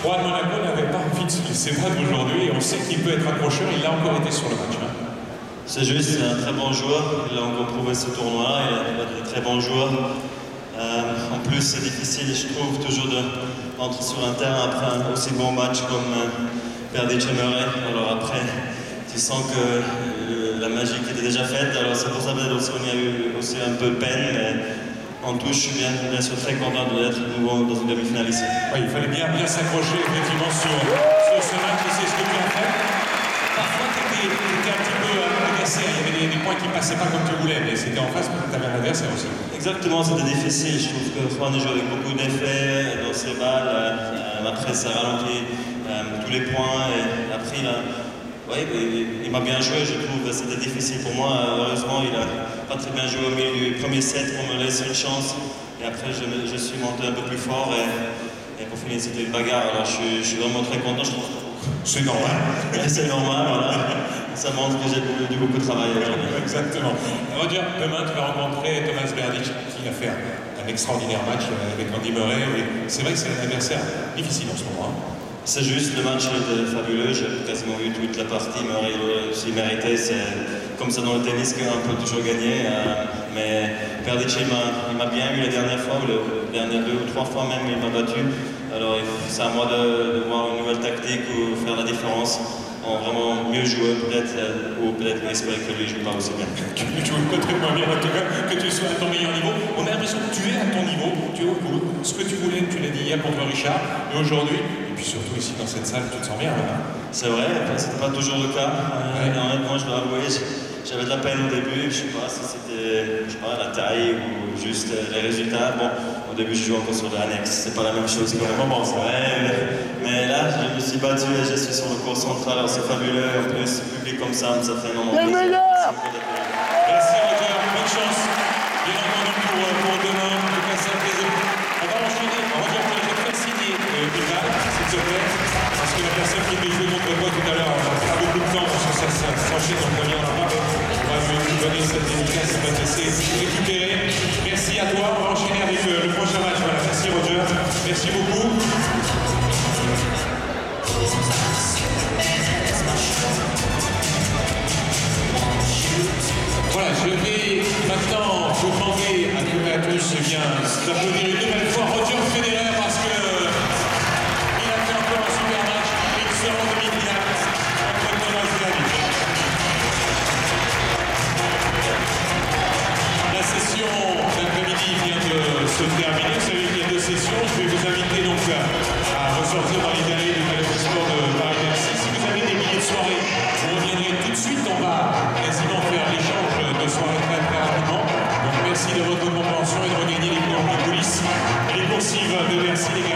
Juan Monaco n'avait pas envie de se laisser battre aujourd'hui et on sait qu'il peut être accrocheur, il l'a encore été sur le match. Hein. C'est juste, c'est un très bon joueur, il a encore prouvé ce tournoi, il a des très bons joueurs. En plus, c'est difficile, je trouve, toujours d'entrer sur un terrain après un aussi bon match comme Berdych et Murray. Alors après, tu sens que la magie qui était déjà faite, alors c'est pour ça qu'on a eu aussi un peu de peine, mais en touche, je suis bien sûr très content d'être de nouveau dans une demi-finale ici. Oui, il fallait bien s'accrocher effectivement sur ce match et c'est ce que tu as fait. Parfois, tu étais un petit peu agacé, il y avait des points qui ne passaient pas comme tu voulais, mais c'était en face parce que tu avais un adversaire aussi. Exactement, c'était difficile. Je trouve que Juan joue avec beaucoup d'effets dans ses balles. Après, ça ralentit tous les points. Et après, il m'a bien joué, je trouve. C'était difficile pour moi. Heureusement, il n'a pas très bien joué au milieu du premier set pour me laisser une chance. Et après, je suis monté un peu plus fort. Et pour finir, c'était une bagarre. Alors, je suis vraiment très content. Je trouve. C'est normal. C'est normal, voilà. Ça montre que j'ai dû beaucoup travailler aujourd'hui. Exactement. Roger, demain, tu vas rencontrer Thomas Berdych qui a fait un extraordinaire match avec Andy Murray. C'est vrai que c'est un adversaire difficile en ce moment. Hein. C'est juste, le match était fabuleux, j'ai quasiment vu toute la partie, Murray aussi mérité, c'est comme ça dans le tennis qu'on peut toujours gagner, mais Berdych il m'a bien eu la dernière fois, les dernières 2 ou 3 fois même il m'a battu, alors c'est à moi de voir une nouvelle tactique ou faire la différence, en vraiment mieux jouer peut-être, ou peut-être espérer que lui ne joue pas aussi bien. Tu joues peut-être moins bien en tout cas, que tu sois à ton meilleur niveau, on a l'impression que tu es à ton niveau, tu es au bout, ce que tu voulais, tu l'as dit hier contre Richard, et aujourd'hui, et puis surtout ici dans cette salle, tu te sens bien là. C'est vrai, c'était pas toujours le cas. Honnêtement, je dois avouer, j'avais de la peine au début. Je sais pas si c'était la taille ou juste les résultats. Bon, au début, je joue encore sur le annexe. C'est pas la même chose qu'au moment. Mais là, je me suis battu et je suis sur le cours central. Alors c'est fabuleux. En plus, public comme ça fait énormément plaisir. Merci Roger, bonne chance. Bien entendu pour demain. En tout cas, c'est un plaisir. On va enchaîner. Roger, je vais te faire signer Bilal, s'il te plaît. Parce que la personne qui était jouée contre toi tout à l'heure, on a beaucoup de temps parce que ça s'enchaîne dans le premier round. On va lui donner cette dédicace, on va te laisser récupérer. Merci à toi, on va enchaîner avec le prochain match. Voilà, merci Roger, merci beaucoup. Voilà, je vais maintenant vous demander à toutes et à tous d'applaudir une nouvelle fois Roger Federer parce que il a fait encore un super match et il sera en demi-finale contre Thomas Berdych. La session d'après-midi vient de se terminer. Vous savez qu'il y a 2 sessions. Je vais vous inviter donc à ressortir dans les galeries du Palais des Sports de Paris-Bercy. Si vous avez des billets de soirée, vous reviendrez tout de suite. On va quasiment faire l'échange de soirée très rapidement. Donc merci de votre compréhension et de regagner les cours de coulisses et les coursives de Bercy.